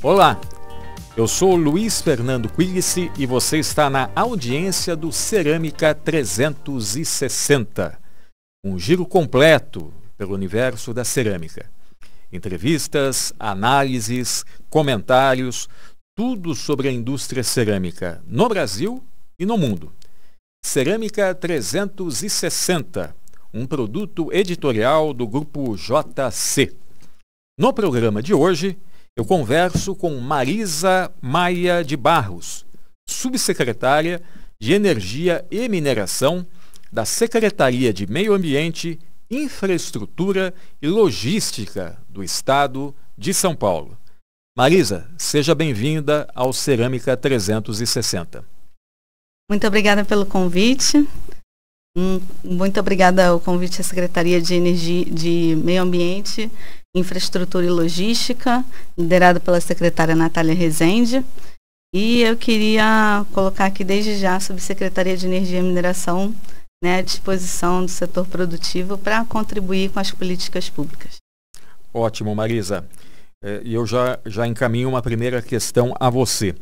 Olá, eu sou Luiz Fernando Quilici e você está na audiência do Cerâmica 360, um giro completo pelo universo da cerâmica. Entrevistas, análises, comentários, tudo sobre a indústria cerâmica no Brasil e no mundo. Cerâmica 360, um produto editorial do Grupo JC. No programa de hoje, eu converso com Marisa Maia de Barros, subsecretária de Energia e Mineração da Secretaria de Meio Ambiente, Infraestrutura e Logística do Estado de São Paulo. Marisa, seja bem-vinda ao Cerâmica 360. Muito obrigada pelo convite. Muito obrigada ao convite à Secretaria de Energia, de Meio Ambiente, Infraestrutura e Logística, liderada pela secretária Natália Rezende. E eu queria colocar aqui desde já a Subsecretaria de Energia e Mineração, à disposição do setor produtivo para contribuir com as políticas públicas. Ótimo, Marisa. E eu já encaminho uma primeira questão a você.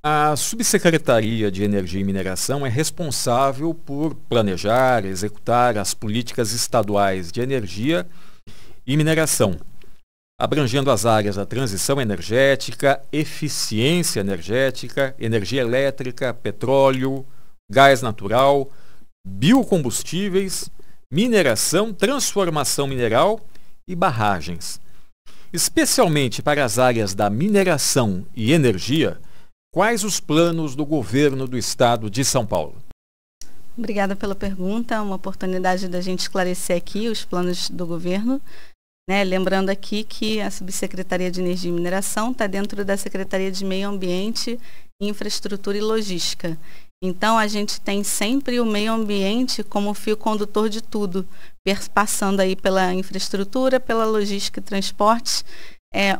A Subsecretaria de Energia e Mineração é responsável por planejar, executar as políticas estaduais de energia e mineração, abrangendo as áreas da transição energética, eficiência energética, energia elétrica, petróleo, gás natural, biocombustíveis, mineração, transformação mineral e barragens. Especialmente para as áreas da mineração e energia, quais os planos do governo do estado de São Paulo? Obrigada pela pergunta, uma oportunidade da gente esclarecer aqui os planos do governo. Lembrando aqui que a Subsecretaria de Energia e Mineração está dentro da Secretaria de Meio Ambiente, Infraestrutura e Logística. Então, a gente tem sempre o meio ambiente como fio condutor de tudo, passando aí pela infraestrutura, pela logística e transportes,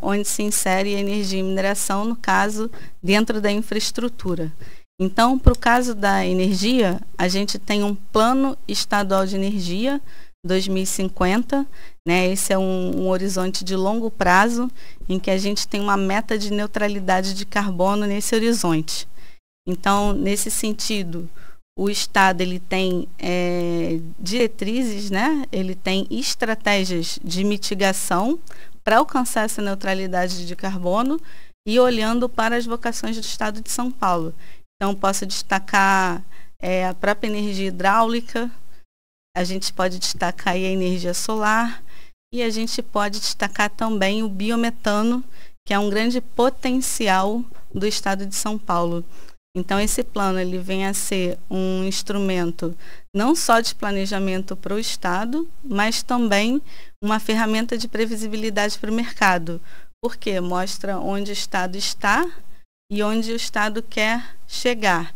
onde se insere a energia e mineração, no caso, dentro da infraestrutura. Então, para o caso da energia, a gente tem um Plano Estadual de Energia 2050, esse é um horizonte de longo prazo, em que a gente tem uma meta de neutralidade de carbono nesse horizonte. Então, nesse sentido, o Estado ele tem diretrizes, ele tem estratégias de mitigação para alcançar essa neutralidade de carbono e olhando para as vocações do Estado de São Paulo. Então, posso destacar a própria energia hidráulica, a gente pode destacar aí a energia solar e a gente pode destacar também o biometano, que é um grande potencial do Estado de São Paulo. Então, esse plano ele vem a ser um instrumento não só de planejamento para o Estado, mas também uma ferramenta de previsibilidade para o mercado, porque mostra onde o Estado está e onde o Estado quer chegar.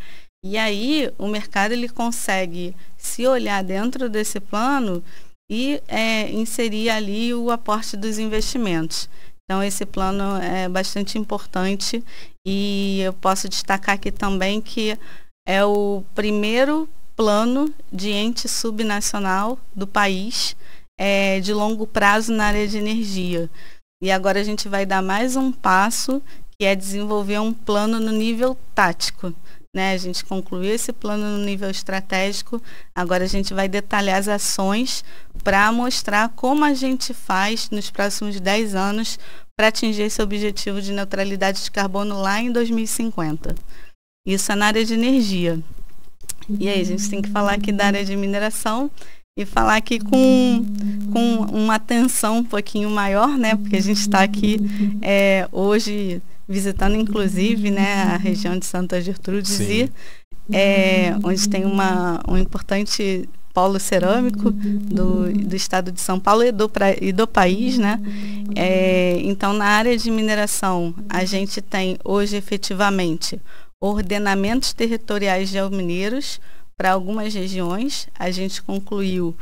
E aí, o mercado ele consegue se olhar dentro desse plano e inserir ali o aporte dos investimentos. Então, esse plano é bastante importante e eu posso destacar aqui também que é o primeiro plano de ente subnacional do país de longo prazo na área de energia. E agora a gente vai dar mais um passo, que é desenvolver um plano no nível tático. A gente concluiu esse plano no nível estratégico, agora a gente vai detalhar as ações para mostrar como a gente faz nos próximos 10 anos para atingir esse objetivo de neutralidade de carbono lá em 2050. Isso é na área de energia. E aí, a gente tem que falar aqui da área de mineração e falar aqui com uma atenção um pouquinho maior, porque a gente está aqui hoje visitando inclusive a região de Santa Gertrudes e onde tem um importante polo cerâmico do estado de São Paulo e do país, então, na área de mineração, a gente tem hoje efetivamente ordenamentos territoriais geomineiros para algumas regiões. A gente concluiu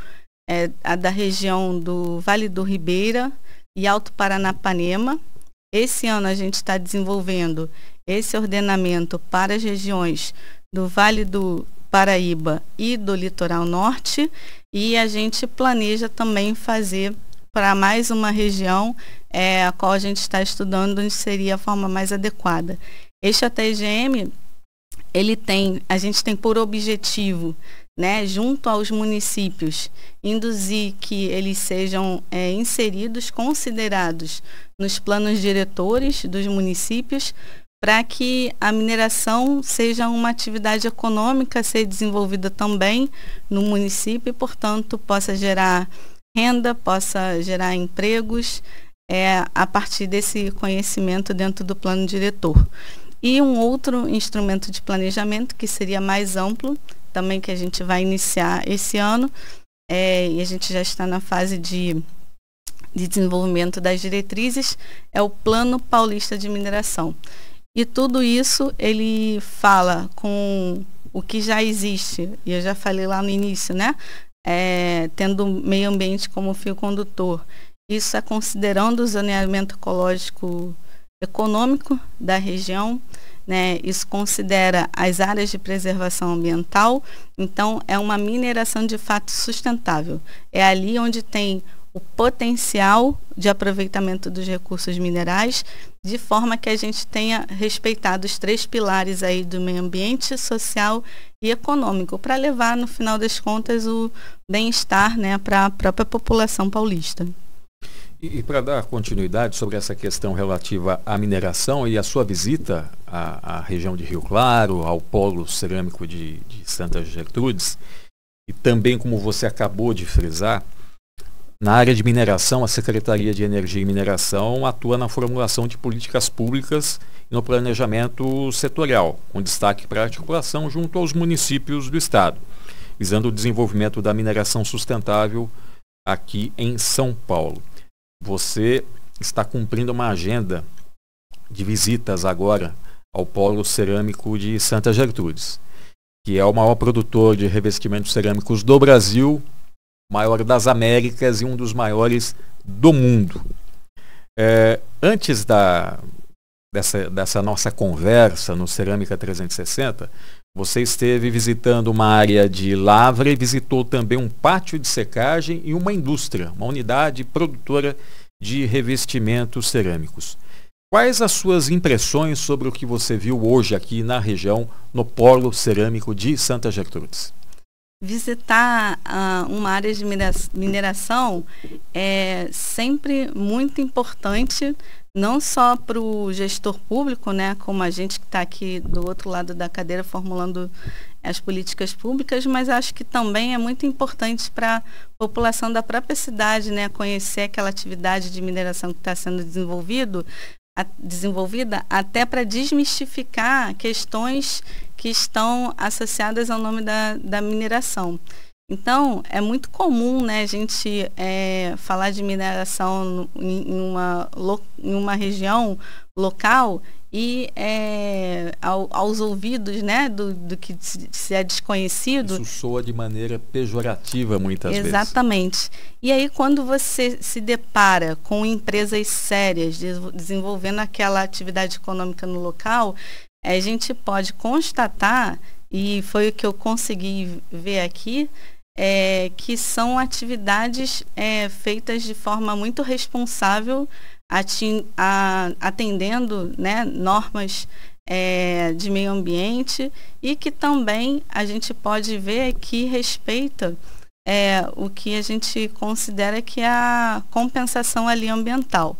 a da região do Vale do Ribeira e Alto Paranapanema. Esse ano a gente está desenvolvendo esse ordenamento para as regiões do Vale do Paraíba e do Litoral Norte, e a gente planeja também fazer para mais uma região a qual a gente está estudando onde seria a forma mais adequada. Este ATGM, a gente tem por objetivo, né, junto aos municípios, induzir que eles sejam inseridos, considerados nos planos diretores dos municípios, para que a mineração seja uma atividade econômica a ser desenvolvida também no município e, portanto, possa gerar renda, possa gerar empregos a partir desse conhecimento dentro do plano diretor. E um outro instrumento de planejamento que seria mais amplo, também que a gente vai iniciar esse ano, e a gente já está na fase de desenvolvimento das diretrizes, é o Plano Paulista de Mineração. E tudo isso ele fala com o que já existe, e eu já falei lá no início, né? Tendo o meio ambiente como fio condutor. Isso é considerando o zoneamento ecológico econômico da região, né? Isso considera as áreas de preservação ambiental, então é uma mineração de fato sustentável. É ali onde tem o potencial de aproveitamento dos recursos minerais, de forma que a gente tenha respeitado os 3 pilares aí do meio ambiente, social e econômico, para levar, no final das contas, o bem-estar, né, para a própria população paulista. E para dar continuidade sobre essa questão relativa à mineração e a sua visita à região de Rio Claro, ao polo cerâmico de Santa Gertrudes, e também, como você acabou de frisar, na área de mineração, a Secretaria de Energia e Mineração atua na formulação de políticas públicas e no planejamento setorial, com destaque para a articulação junto aos municípios do estado, visando o desenvolvimento da mineração sustentável aqui em São Paulo. Você está cumprindo uma agenda de visitas agora ao polo cerâmico de Santa Gertrudes, que é o maior produtor de revestimentos cerâmicos do Brasil, maior das Américas e um dos maiores do mundo. Antes dessa nossa conversa no Cerâmica 360, você esteve visitando uma área de lavra e visitou também um pátio de secagem e uma indústria, uma unidade produtora de revestimentos cerâmicos. Quais as suas impressões sobre o que você viu hoje aqui na região, no polo cerâmico de Santa Gertrudes? Visitar uma área de mineração é sempre muito importante, não só para o gestor público, né, como a gente que está aqui do outro lado da cadeira formulando as políticas públicas, mas acho que também é muito importante para a população da própria cidade, né, conhecer aquela atividade de mineração que está sendo desenvolvida, até para desmistificar questões que estão associadas ao nome da mineração. Então, é muito comum, né, a gente falar de mineração em uma região local e aos ouvidos, né, do que se é desconhecido. Isso soa de maneira pejorativa muitas vezes. Exatamente. E aí, quando você se depara com empresas sérias desenvolvendo aquela atividade econômica no local, a gente pode constatar, e foi o que eu consegui ver aqui, que são atividades feitas de forma muito responsável, atendendo, né, normas de meio ambiente, e que também a gente pode ver que respeita o que a gente considera que é a compensação ali ambiental.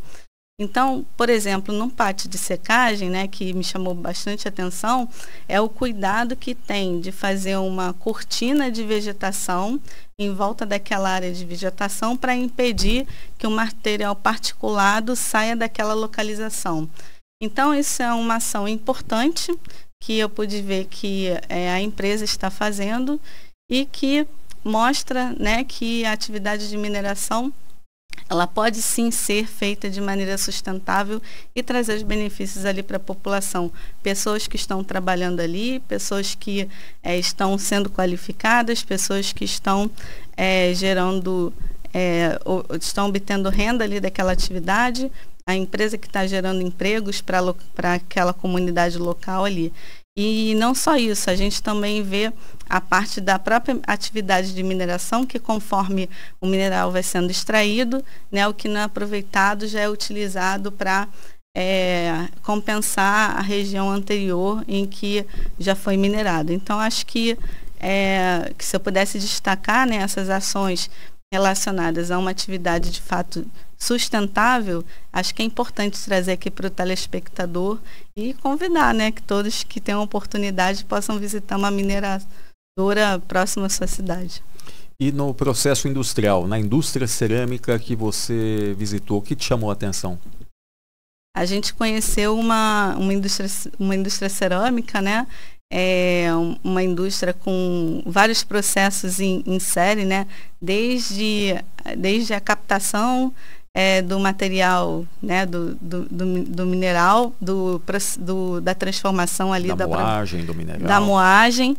Então, por exemplo, num pátio de secagem, né, que me chamou bastante atenção, é o cuidado que tem de fazer uma cortina de vegetação em volta daquela área de vegetação para impedir que o material particulado saia daquela localização. Então, isso é uma ação importante que eu pude ver que a empresa está fazendo e que mostra, né, que a atividade de mineração ela pode sim ser feita de maneira sustentável e trazer os benefícios ali para a população. Pessoas que estão trabalhando ali, pessoas que estão sendo qualificadas, pessoas que estão estão obtendo renda ali daquela atividade, a empresa que está gerando empregos para aquela comunidade local ali. E não só isso, a gente também vê a parte da própria atividade de mineração, que conforme o mineral vai sendo extraído, né, o que não é aproveitado já é utilizado para compensar a região anterior em que já foi minerado. Então, acho que se eu pudesse destacar, né, essas ações relacionadas a uma atividade de fato sustentável, acho que é importante trazer aqui para o telespectador e convidar, né, que todos que tenham oportunidade possam visitar uma mineradora próxima à sua cidade. E no processo industrial, na indústria cerâmica que você visitou, o que te chamou a atenção? A gente conheceu uma indústria cerâmica, né? Uma indústria com vários processos em série, né? Desde a captação do material, né? do mineral, da transformação ali da moagem do mineral, da moagem,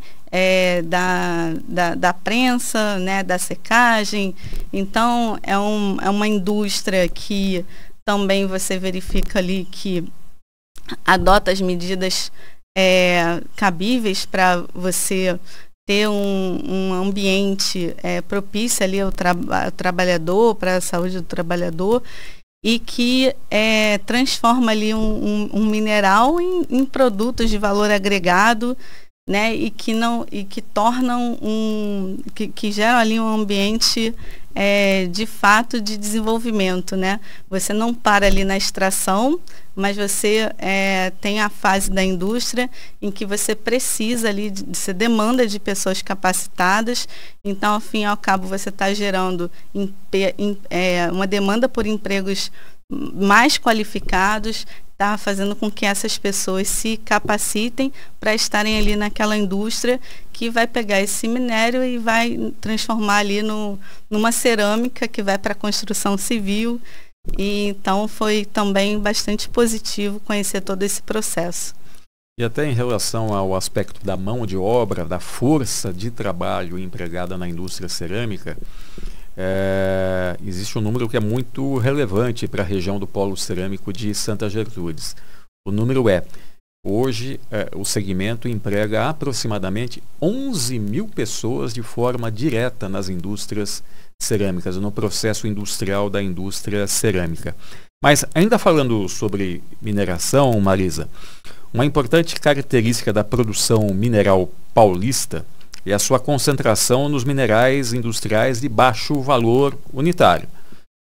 da prensa, né? Da secagem. Então é uma indústria que também você verifica ali que adota as medidas cabíveis para você ter um ambiente propício ali ao trabalhador, para a saúde do trabalhador, e que transforma ali um mineral em produtos de valor agregado, né, e que tornam que geram ali um ambiente de fato de desenvolvimento, né? Você não para ali na extração, mas você tem a fase da indústria em que você precisa ali, você demanda de pessoas capacitadas, então ao fim e ao cabo você está gerando uma demanda por empregos mais qualificados, está fazendo com que essas pessoas se capacitem para estarem ali naquela indústria que vai pegar esse minério e vai transformar ali numa cerâmica que vai para a construção civil. E então foi também bastante positivo conhecer todo esse processo. E até em relação ao aspecto da mão de obra, da força de trabalho empregada na indústria cerâmica, existe um número que é muito relevante para a região do Polo Cerâmico de Santa Gertrudes. O número hoje o segmento emprega aproximadamente 11 mil pessoas de forma direta nas indústrias cerâmicas, no processo industrial da indústria cerâmica. Mas ainda falando sobre mineração, Marisa, uma importante característica da produção mineral paulista é a sua concentração nos minerais industriais de baixo valor unitário,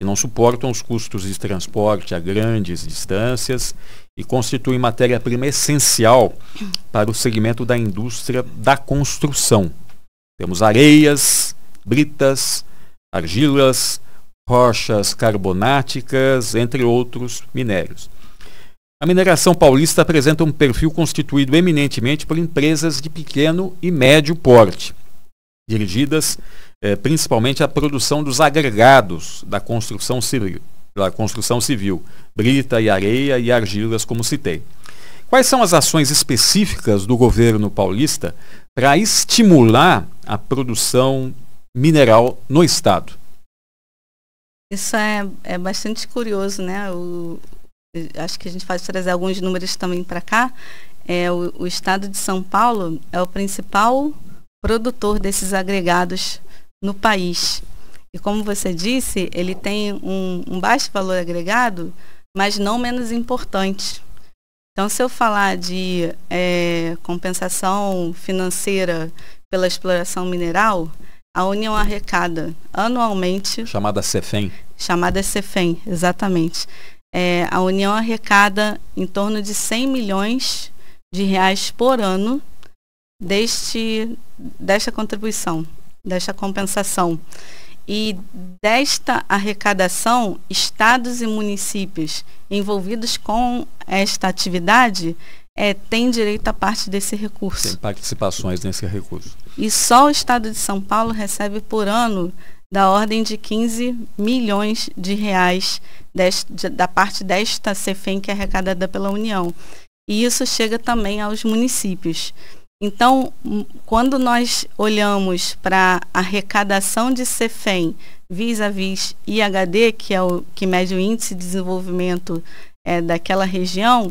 que não suportam os custos de transporte a grandes distâncias e constituem matéria-prima essencial para o segmento da indústria da construção. Temos areias, britas, argilas, rochas carbonáticas, entre outros minérios. A mineração paulista apresenta um perfil constituído eminentemente por empresas de pequeno e médio porte, dirigidas principalmente à produção dos agregados da construção civil, brita e areia e argilas, como citei. Quais são as ações específicas do governo paulista para estimular a produção mineral no estado? Isso é bastante curioso, né? Acho que a gente pode trazer alguns números também para cá. O estado de São Paulo é o principal produtor desses agregados no país. E como você disse, ele tem um baixo valor agregado, mas não menos importante. Então, se eu falar de compensação financeira pela exploração mineral, a União arrecada anualmente... Chamada CEFEM. Chamada CEFEM, exatamente. A União arrecada em torno de 100 milhões de reais por ano desta contribuição, desta compensação. E desta arrecadação, estados e municípios envolvidos com esta atividade têm direito a parte desse recurso. Tem participações nesse recurso. E só o estado de São Paulo recebe por ano da ordem de 15 milhões de reais da parte desta CEFEM que é arrecadada pela União. E isso chega também aos municípios. Então, quando nós olhamos para a arrecadação de CEFEM vis-à-vis IHD, que é o que mede o índice de desenvolvimento daquela região,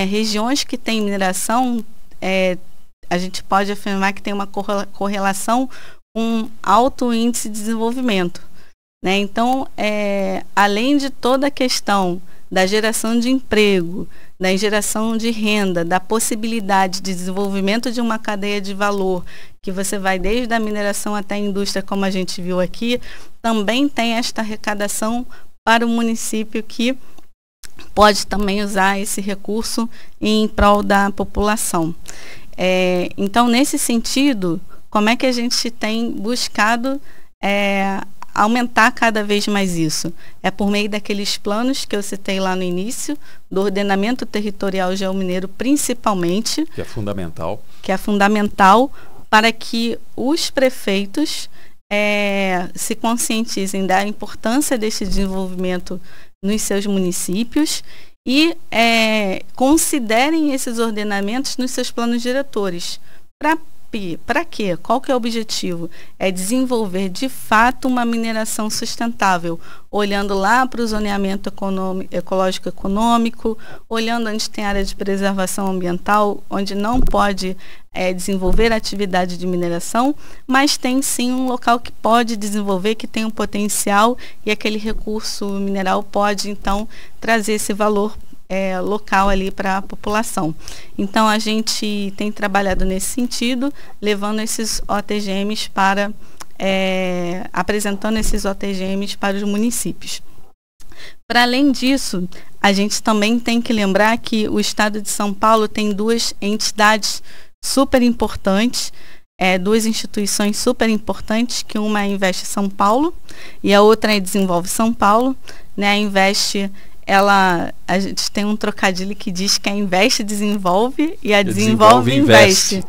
regiões que têm mineração, a gente pode afirmar que tem uma correlação com alto índice de desenvolvimento, né? Então, além de toda a questão da geração de emprego, da geração de renda, da possibilidade de desenvolvimento de uma cadeia de valor, que você vai desde a mineração até a indústria, como a gente viu aqui, também tem esta arrecadação para o município que pode também usar esse recurso em prol da população. Então, nesse sentido, como é que a gente tem buscado aumentar cada vez mais isso? É por meio daqueles planos que eu citei lá no início, do ordenamento territorial geomineiro principalmente. Que é fundamental. Que é fundamental para que os prefeitos se conscientizem da importância desse desenvolvimento nos seus municípios e considerem esses ordenamentos nos seus planos diretores. Para quê? Qual que é o objetivo? É desenvolver de fato uma mineração sustentável, olhando lá para o zoneamento ecológico-econômico, olhando onde tem área de preservação ambiental, onde não pode desenvolver atividade de mineração, mas tem sim um local que pode desenvolver, que tem um potencial, e aquele recurso mineral pode então trazer esse valor local ali para a população. Então, a gente tem trabalhado nesse sentido, levando esses OTGMs para, apresentando esses OTGMs para os municípios. Para além disso, a gente também tem que lembrar que o Estado de São Paulo tem duas entidades super importantes, duas instituições super importantes, que uma é a Invest São Paulo e a outra é Desenvolve São Paulo, né? A Invest, a gente tem um trocadilho que diz que a Invest desenvolve e a Desenvolve investe.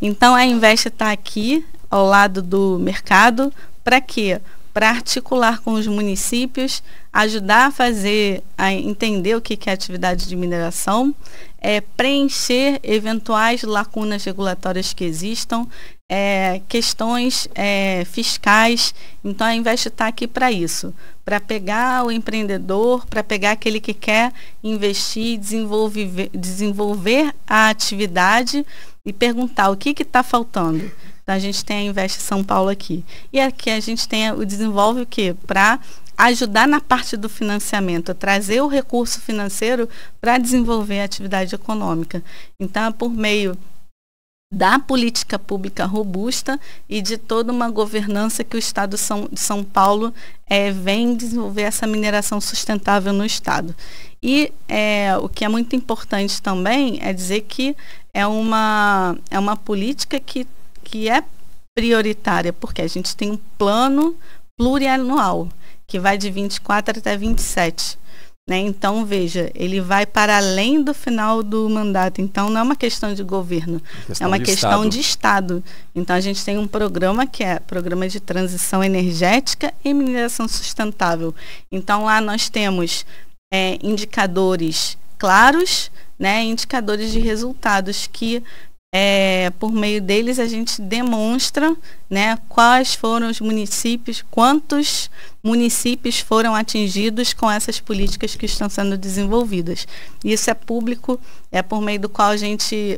Então, a Invest está aqui, ao lado do mercado, para quê? Para articular com os municípios, ajudar a entender o que é atividade de mineração, preencher eventuais lacunas regulatórias que existam, questões fiscais. Então, a Invest está aqui para isso, para pegar o empreendedor, para pegar aquele que quer investir, desenvolver a atividade e perguntar o que está faltando. Então, a gente tem a Invest São Paulo aqui. E aqui a gente tem o Desenvolve o quê? Para ajudar na parte do financiamento, trazer o recurso financeiro para desenvolver a atividade econômica. Então, é por meio da política pública robusta e de toda uma governança que o Estado de São Paulo vem desenvolver essa mineração sustentável no Estado. E o que é muito importante também é dizer que é uma política que é prioritária, porque a gente tem um plano plurianual, que vai de 24 até 27. Né? Então, veja, ele vai para além do final do mandato. Então, não é uma questão de governo, é uma questão de Estado. Então, a gente tem um programa que é Programa de Transição Energética e Mineração Sustentável. Então, lá nós temos indicadores claros, né? Indicadores de resultados que por meio deles a gente demonstra, né, quais foram os municípios, quantos municípios foram atingidos com essas políticas que estão sendo desenvolvidas. Isso é público, é por meio do qual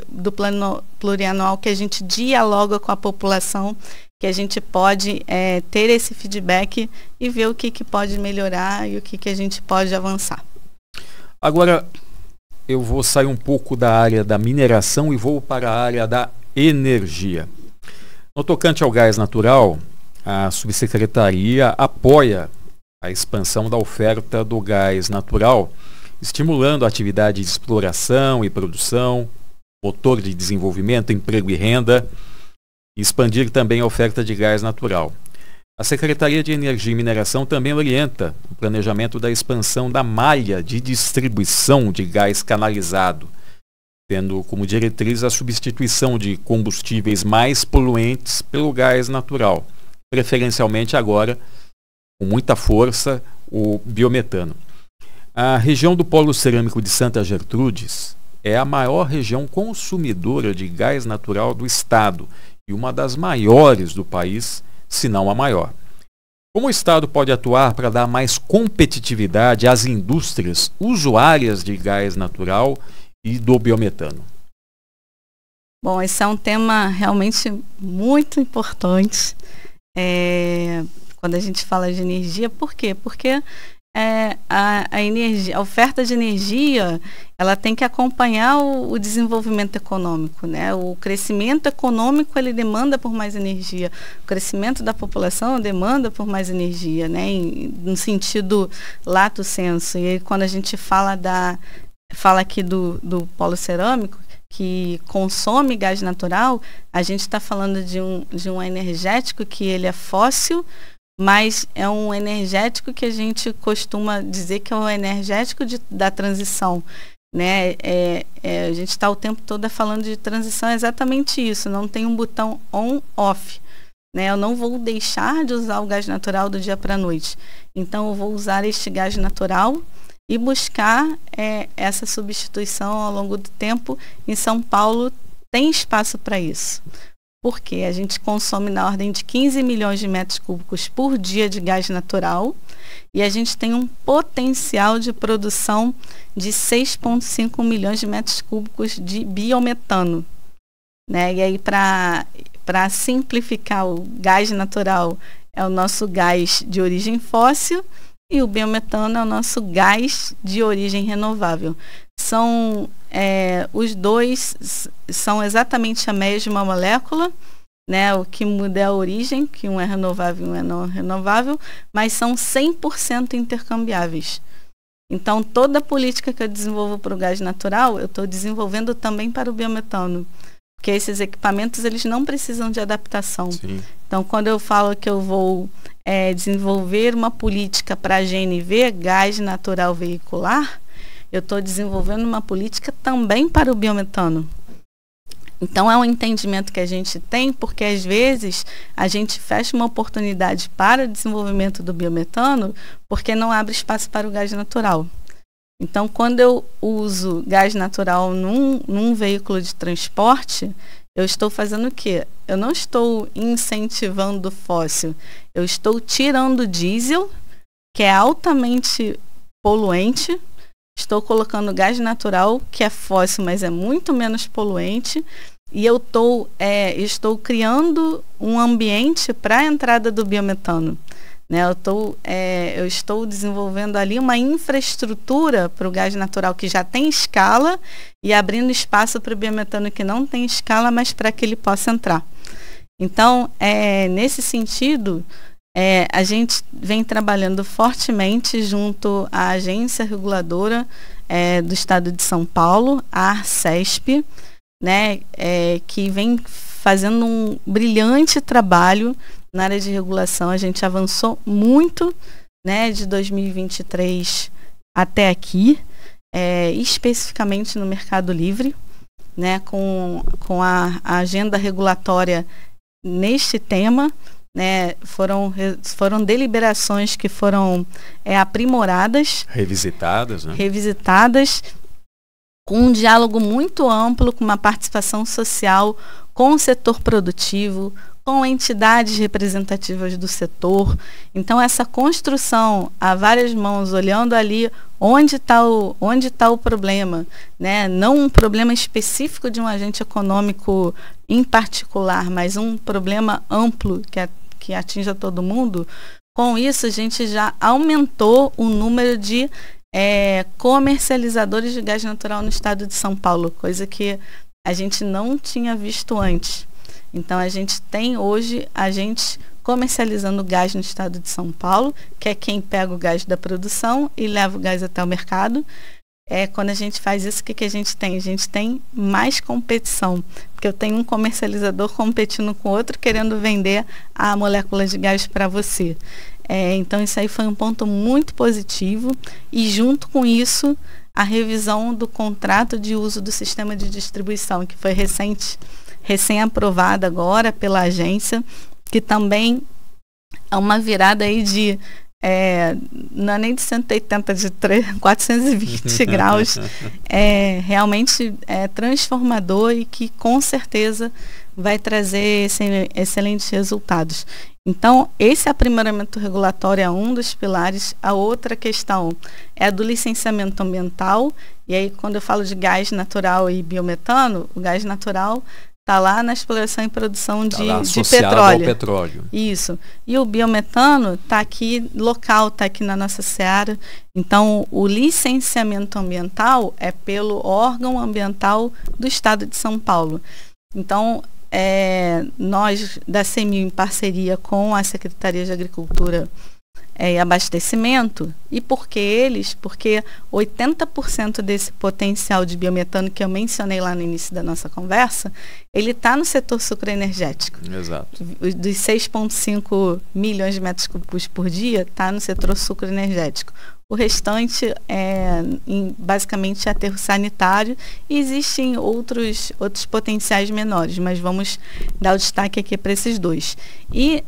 do plano plurianual, que a gente dialoga com a população, que a gente pode ter esse feedback e ver o que pode melhorar e o que a gente pode avançar. Agora, eu vou sair um pouco da área da mineração e vou para a área da energia. No tocante ao gás natural, a subsecretaria apoia a expansão da oferta do gás natural, estimulando a atividade de exploração e produção, motor de desenvolvimento, emprego e renda, e expandir também a oferta de gás natural. A Secretaria de Energia e Mineração também orienta o planejamento da expansão da malha de distribuição de gás canalizado, tendo como diretriz a substituição de combustíveis mais poluentes pelo gás natural, preferencialmente agora, com muita força, o biometano. A região do Polo Cerâmico de Santa Gertrudes é a maior região consumidora de gás natural do estado e uma das maiores do país, se não a maior. Como o Estado pode atuar para dar mais competitividade às indústrias usuárias de gás natural e do biometano? Bom, esse é um tema realmente muito importante quando a gente fala de energia. Por quê? Porque a oferta de energia, ela tem que acompanhar o desenvolvimento econômico, né? O crescimento econômico, ele demanda por mais energia. O crescimento da população demanda por mais energia, né? No sentido lato sensu. E aí, quando a gente fala aqui do polo cerâmico, que consome gás natural, a gente está falando de um energético que ele é fóssil, mas é um energético que a gente costuma dizer que é um energético da transição, né? A gente está o tempo todo falando de transição, é exatamente isso, não tem um botão on-off, né? Eu não vou deixar de usar o gás natural do dia para a noite, então eu vou usar este gás natural e buscar essa substituição ao longo do tempo. Em São Paulo tem espaço para isso. Porque a gente consome na ordem de 15 milhões de metros cúbicos por dia de gás natural e a gente tem um potencial de produção de 6,5 milhões de metros cúbicos de biometano, né? E aí, para simplificar, o gás natural é o nosso gás de origem fóssil e o biometano é o nosso gás de origem renovável. Os dois são exatamente a mesma molécula, né? O que muda é a origem, que um é renovável e um é não renovável, mas são 100% intercambiáveis. Então, toda a política que eu desenvolvo para o gás natural, eu estou desenvolvendo também para o biometano, porque esses equipamentos eles não precisam de adaptação. Sim. Então, quando eu falo que eu vou desenvolver uma política para a GNV, gás natural veicular, eu estou desenvolvendo uma política também para o biometano. Então, é um entendimento que a gente tem, porque às vezes a gente fecha uma oportunidade para o desenvolvimento do biometano, porque não abre espaço para o gás natural. Então, quando eu uso gás natural num veículo de transporte, eu estou fazendo o quê? Eu não estou incentivando o fóssil, eu estou tirando o diesel, que é altamente poluente. Estou colocando gás natural, que é fóssil, mas é muito menos poluente. E eu estou criando um ambiente para a entrada do biometano, né? Eu estou desenvolvendo ali uma infraestrutura para o gás natural que já tem escala e abrindo espaço para o biometano que não tem escala, mas para que ele possa entrar. Então, nesse sentido, a gente vem trabalhando fortemente junto à agência reguladora do Estado de São Paulo, a ARCESP, né, que vem fazendo um brilhante trabalho na área de regulação. A gente avançou muito, né, de 2023 até aqui, especificamente no Mercado Livre, né, com a agenda regulatória neste tema. Né, foram deliberações que foram aprimoradas, revisitadas, né? Com um diálogo muito amplo, com uma participação social com o setor produtivo, com entidades representativas do setor. Então, essa construção a várias mãos, olhando ali onde está o problema, né? Não um problema específico de um agente econômico em particular, mas um problema amplo que atinja todo mundo. Com isso, a gente já aumentou o número de comercializadores de gás natural no estado de São Paulo, coisa que a gente não tinha visto antes. Então, a gente tem hoje agentes comercializando gás no estado de São Paulo, que é quem pega o gás da produção e leva o gás até o mercado. Quando a gente faz isso, o que a gente tem? A gente tem mais competição, porque eu tenho um comercializador competindo com outro, querendo vender a molécula de gás para você. Então, isso aí foi um ponto muito positivo. E, junto com isso, a revisão do contrato de uso do sistema de distribuição, que foi recém-aprovada agora pela agência, que também é uma virada aí de não é nem de 180, de 420 graus, realmente transformador e que com certeza vai trazer excelentes resultados. Então, esse aprimoramento regulatório é um dos pilares. A outra questão é a do licenciamento ambiental. E aí, quando eu falo de gás natural e biometano, o gás natural está lá na exploração e produção de petróleo. Ao petróleo. Isso. E o biometano está aqui local, está aqui na nossa seara. Então, o licenciamento ambiental é pelo órgão ambiental do Estado de São Paulo. Então, nós da CEMIG, em parceria com a Secretaria de Agricultura e Abastecimento, e por que eles? Porque 80% desse potencial de biometano que eu mencionei lá no início da nossa conversa, ele está no setor sucroenergético. Exato. Dos 6,5 milhões de metros cúbicos por dia, está no setor sucroenergético. O restante basicamente é aterro sanitário e existem outros potenciais menores, mas vamos dar o destaque aqui para esses dois. E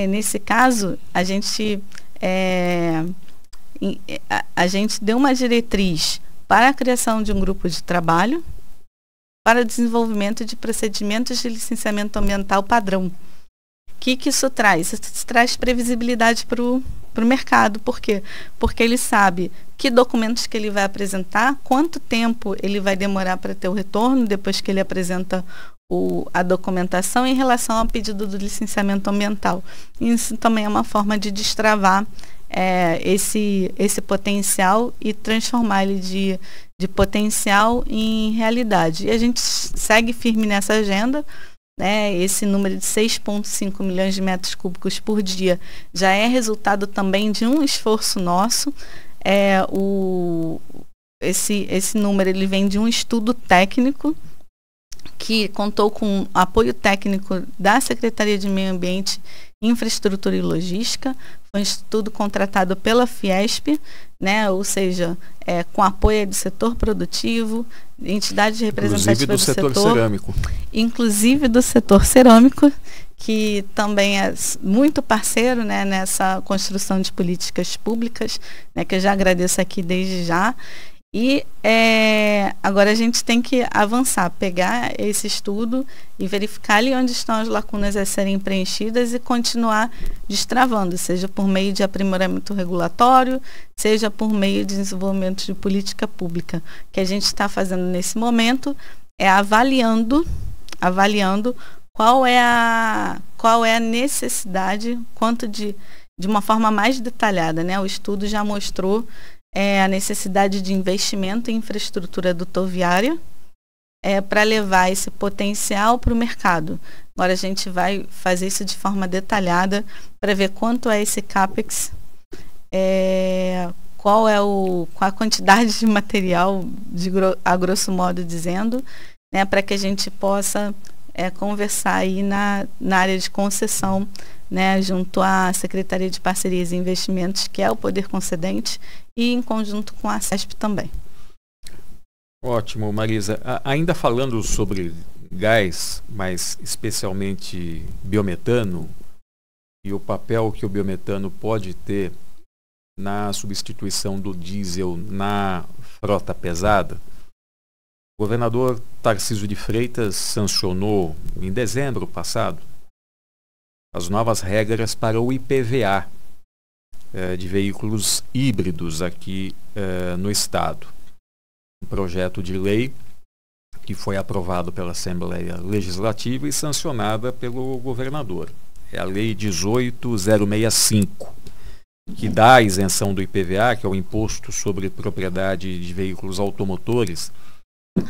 nesse caso, a gente deu uma diretriz para a criação de um grupo de trabalho para o desenvolvimento de procedimentos de licenciamento ambiental padrão. O que isso traz? Isso traz previsibilidade para o mercado. Por quê? Porque ele sabe que documentos que ele vai apresentar, quanto tempo ele vai demorar para ter o retorno depois que ele apresenta a documentação em relação ao pedido do licenciamento ambiental. Isso também é uma forma de destravar esse potencial e transformar ele de potencial em realidade. E a gente segue firme nessa agenda. Esse número de 6,5 milhões de metros cúbicos por dia já é resultado também de um esforço nosso. Esse número ele vem de um estudo técnico que contou com apoio técnico da Secretaria de Meio Ambiente, Infraestrutura e Logística. Foi um estudo contratado pela Fiesp, ou seja, com apoio do setor produtivo, entidades representativas do setor cerâmico. Inclusive do setor cerâmico, que também é muito parceiro, nessa construção de políticas públicas, que eu já agradeço aqui desde já. E agora a gente tem que avançar, pegar esse estudo e verificar ali onde estão as lacunas a serem preenchidas e continuar destravando, seja por meio de aprimoramento regulatório, seja por meio de desenvolvimento de política pública. O que a gente está fazendo nesse momento é avaliando qual é a necessidade, quanto de uma forma mais detalhada. O estudo já mostrou a necessidade de investimento em infraestrutura rodoviária para levar esse potencial para o mercado. Agora a gente vai fazer isso de forma detalhada para ver quanto é esse CAPEX, qual a quantidade de material, a grosso modo dizendo, para que a gente possa conversar aí na área de concessão, junto à Secretaria de Parcerias e Investimentos, que é o poder concedente, e em conjunto com a CESP também. Ótimo, Marisa. Ainda falando sobre gás, mas especialmente biometano, e o papel que o biometano pode ter na substituição do diesel na frota pesada, o governador Tarcísio de Freitas sancionou em dezembro passado as novas regras para o IPVA de veículos híbridos aqui no estado. Um projeto de lei que foi aprovado pela Assembleia Legislativa e sancionada pelo governador. É a Lei 18.065, que dá a isenção do IPVA, que é o Imposto sobre Propriedade de Veículos Automotores,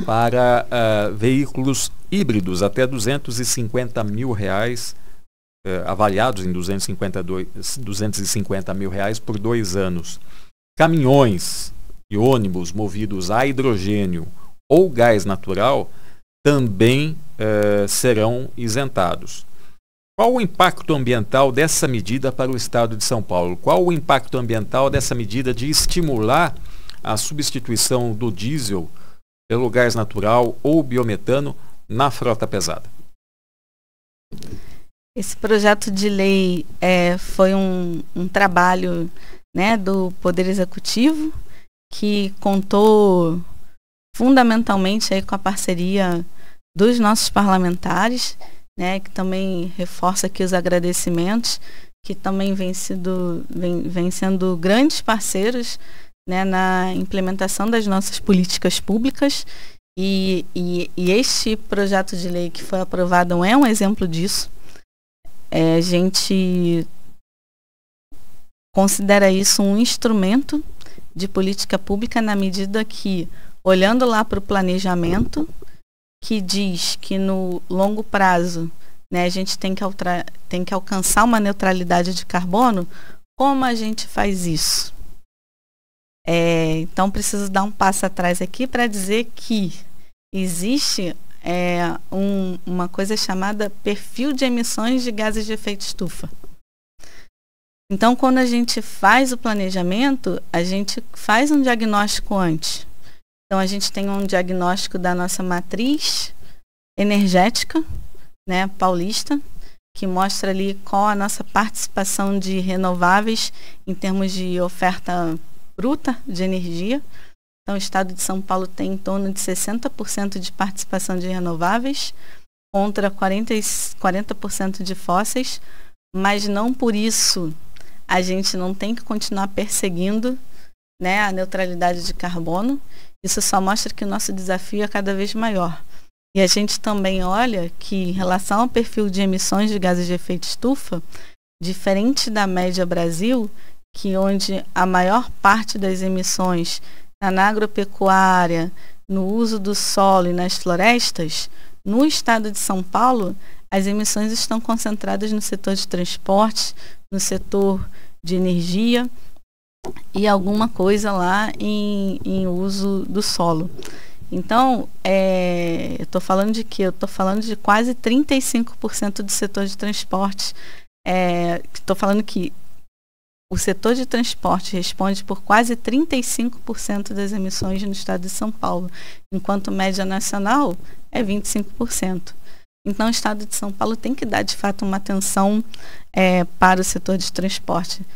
para veículos híbridos até R$250 mil, avaliados em R$250 mil por 2 anos. Caminhões e ônibus movidos a hidrogênio ou gás natural também serão isentados. Qual o impacto ambiental dessa medida para o estado de São Paulo? Qual o impacto ambiental dessa medida de estimular a substituição do diesel pelo gás natural ou biometano na frota pesada? Esse projeto de lei foi um trabalho, né, do Poder Executivo, que contou fundamentalmente aí com a parceria dos nossos parlamentares, né, que também reforça aqui os agradecimentos, que também vem sendo grandes parceiros, né, na implementação das nossas políticas públicas. E este projeto de lei que foi aprovado é um exemplo disso. A gente considera isso um instrumento de política pública na medida que, olhando lá para o planejamento, que diz que no longo prazo, né, a gente tem que alcançar uma neutralidade de carbono. Como a gente faz isso? Então, preciso dar um passo atrás aqui para dizer que existe uma coisa chamada perfil de emissões de gases de efeito estufa. Então, quando a gente faz o planejamento, a gente faz um diagnóstico antes. Então, a gente tem um diagnóstico da nossa matriz energética, né, paulista, que mostra ali qual a nossa participação de renováveis em termos de oferta bruta de energia. Então, o estado de São Paulo tem em torno de 60% de participação de renováveis, contra 40% de fósseis, mas não por isso a gente não tem que continuar perseguindo, né, a neutralidade de carbono. Isso só mostra que o nosso desafio é cada vez maior. E a gente também olha que, em relação ao perfil de emissões de gases de efeito estufa, diferente da média Brasil, que onde a maior parte das emissões está na agropecuária, no uso do solo e nas florestas, no estado de São Paulo, as emissões estão concentradas no setor de transporte, no setor de energia e alguma coisa lá em uso do solo. Então, eu estou falando de quê? Eu estou falando de quase 35% do setor de transporte. Estou falando que o setor de transporte responde por quase 35% das emissões no estado de São Paulo, enquanto média nacional é 25%. Então, o estado de São Paulo tem que dar, de fato, uma atenção para o setor de transporte.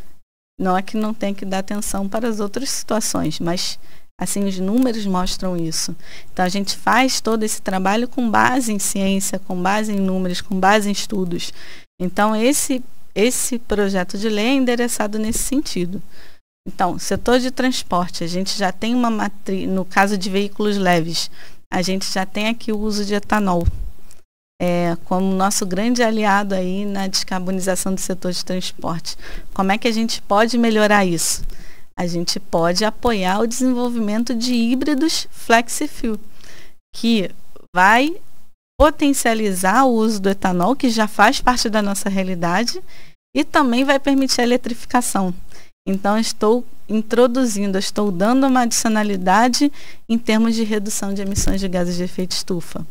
Não é que não tem que dar atenção para as outras situações, mas assim, os números mostram isso. Então, a gente faz todo esse trabalho com base em ciência, com base em números, com base em estudos. Então, esse projeto de lei é endereçado nesse sentido. Então, setor de transporte, a gente já tem uma matriz, no caso de veículos leves, a gente já tem aqui o uso de etanol como nosso grande aliado aí na descarbonização do setor de transporte. Como é que a gente pode melhorar isso? A gente pode apoiar o desenvolvimento de híbridos flex-fuel, que vai potencializar o uso do etanol, que já faz parte da nossa realidade, e também vai permitir a eletrificação. Então, estou dando uma adicionalidade em termos de redução de emissões de gases de efeito estufa.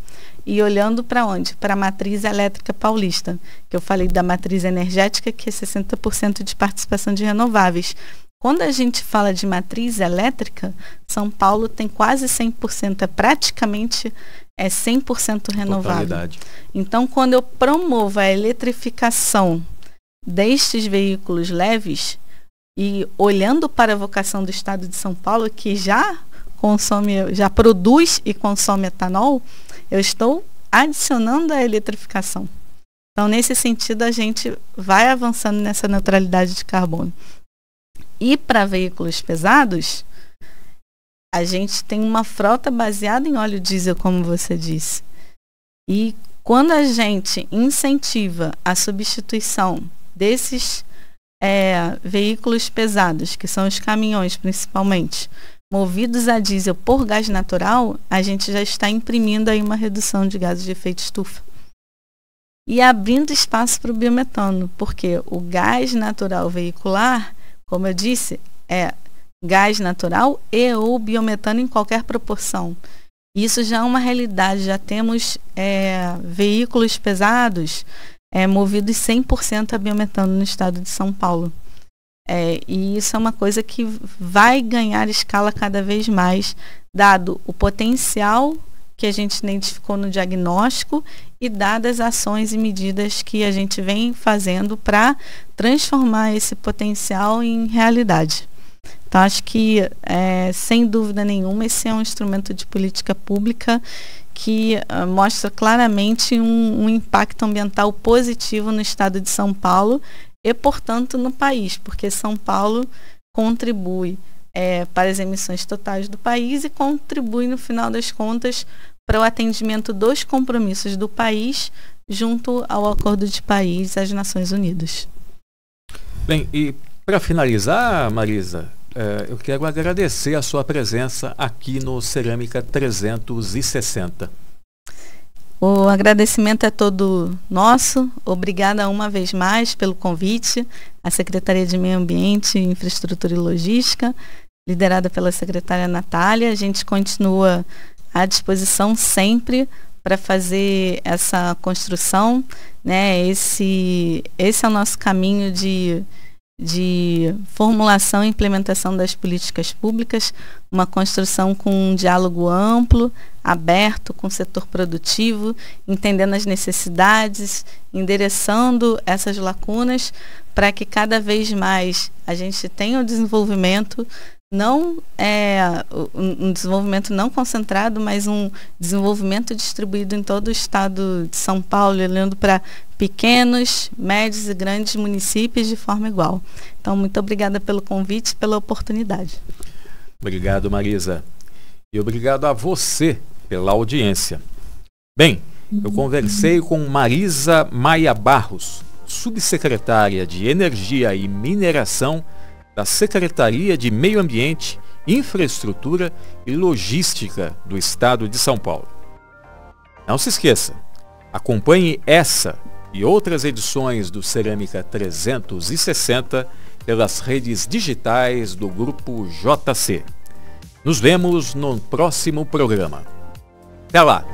E olhando para onde? Para a matriz elétrica paulista, que eu falei da matriz energética, que é 60% de participação de renováveis. Quando a gente fala de matriz elétrica, São Paulo tem quase 100%, praticamente 100% renovável. Totalidade. Então, quando eu promovo a eletrificação destes veículos leves, e olhando para a vocação do estado de São Paulo, que já produz e consome etanol, eu estou adicionando a eletrificação. Então, nesse sentido, a gente vai avançando nessa neutralidade de carbono. E para veículos pesados, a gente tem uma frota baseada em óleo diesel, como você disse. E quando a gente incentiva a substituição desses veículos pesados, que são os caminhões principalmente, movidos a diesel por gás natural, a gente já está imprimindo aí uma redução de gases de efeito estufa. E abrindo espaço para o biometano, porque o gás natural veicular, como eu disse, é gás natural e ou biometano em qualquer proporção. Isso já é uma realidade, já temos veículos pesados movidos 100% a biometano no estado de São Paulo. E isso é uma coisa que vai ganhar escala cada vez mais, dado o potencial que a gente identificou no diagnóstico e dadas ações e medidas que a gente vem fazendo para transformar esse potencial em realidade. Então, acho que, sem dúvida nenhuma, esse é um instrumento de política pública que mostra claramente um impacto ambiental positivo no estado de São Paulo e, portanto, no país, porque São Paulo contribui para as emissões totais do país e contribui, no final das contas, para o atendimento dos compromissos do país junto ao Acordo de Paris às Nações Unidas. Bem, e para finalizar, Marisa, eu quero agradecer a sua presença aqui no Cerâmica 360. O agradecimento é todo nosso. Obrigada uma vez mais pelo convite à Secretaria de Meio Ambiente, Infraestrutura e Logística, liderada pela secretária Natália. A gente continua à disposição sempre para fazer essa construção, né? Esse é o nosso caminho de formulação e implementação das políticas públicas, uma construção com um diálogo amplo, aberto com o setor produtivo, entendendo as necessidades, endereçando essas lacunas para que cada vez mais a gente tenha o desenvolvimento, um desenvolvimento não concentrado, mas um desenvolvimento distribuído em todo o estado de São Paulo, olhando para pequenos, médios e grandes municípios de forma igual. Então, muito obrigada pelo convite e pela oportunidade. Obrigado, Marisa. E obrigado a você pela audiência. Bem, eu conversei com Marisa Maia Barros, subsecretária de Energia e Mineração da Secretaria de Meio Ambiente, Infraestrutura e Logística do Estado de São Paulo. Não se esqueça, acompanhe essa e outras edições do Cerâmica 360 pelas redes digitais do Grupo JC. Nos vemos no próximo programa. Até lá!